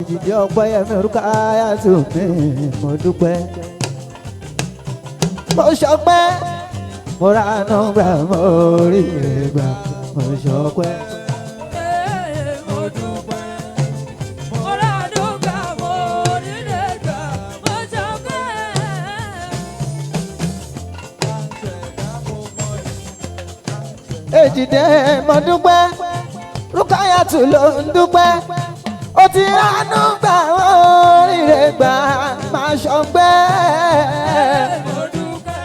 Èjìdé Ọpẹ́yẹmí Rúkáyátù mi mo dúpẹ́. Mo ṣọpẹ́ mo ránú gbà mo rí gbà mo ṣọpẹ́. Èjìdé mo dúpẹ́ Rúkáyátù ló ń dúpẹ́. Ó ti ránú gbà oríire gbà máa ṣọpẹ́. Mo dúpẹ́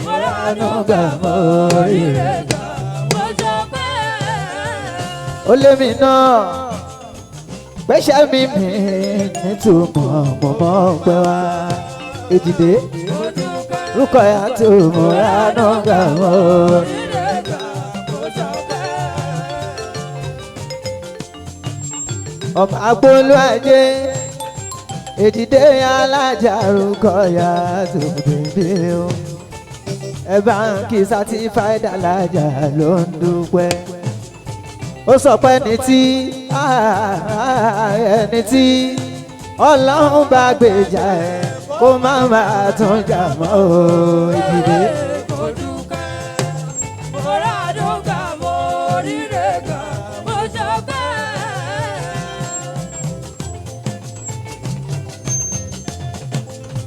mo ránú gbà oríire gbà mo ṣọpẹ́. Ó lé mi náà pẹ́ṣẹ́ mi nítumọ̀ mo mọ̀ pé wá. Èjìdé Rúkáyátù mo ránú gbà oríire. Ọmọ agbolu ajé Èjìdé alájà Rúkáyátù bèbè o. Ẹ bá ń kí certified alájà ló ń dúpẹ́. Ó sọ pé ẹni tí Ọlọ́run bá gbèjà ẹ̀ kó má máa tún jà mọ́ o. Èjìdé.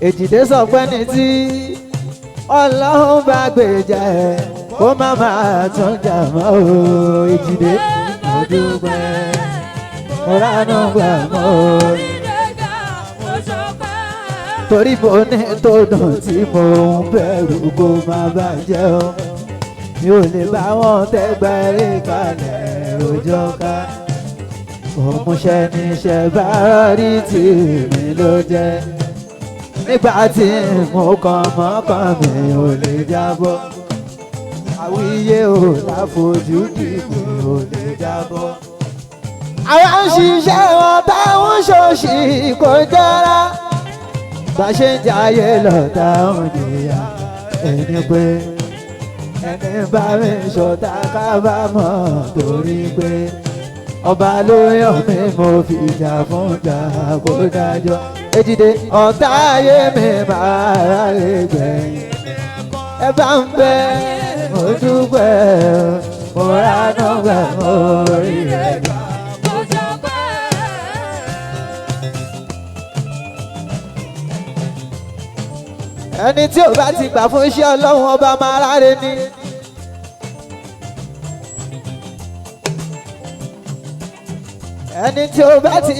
Èjìdé sọ pé ní tí Ọlọ́run bá gbèjà ẹ̀ kó má máa tún jà mọ́ o. Èjìdé mo dúpẹ́ mo ránú gbà mọ́ o. Torí mo ní tó dùn tí mo ń bẹ̀rù kó má bàjẹ́ o. Mi ò lè bá wọn tẹ́gbẹ́rí kalẹ̀ òjò ká. Òmùṣẹ́ níṣẹ́ bá rí tì mí ló jẹ́. Nígbà tí mo kàn mọ́kàn mi ò lè jábọ́. Àwíyé ò láfojú dìbò ò lè jábọ́. Àwọn ń ṣiṣẹ́ wọn táwọn ṣòṣì kò jọra. Bá ṣe ń jayé lọ táwọn jìyà ẹni pé ẹni bá mi ṣọ̀tá kábàámọ̀ torí pé ọba ló yàn mí mo fi jà fún jà kó dájọ́. Èjìdé ọ̀tá ayé mi máa ráre gbẹ̀yìn. Ẹ bá ń bẹ mo dúpẹ́ mo ránú gbà mo rí rẹ̀ gbà mo ṣọpẹ́. Ẹni tí ò bá ti gbà fún iṣẹ́ Ọlọ́run ọba máa ráre ni. Ẹni tí ò bá ti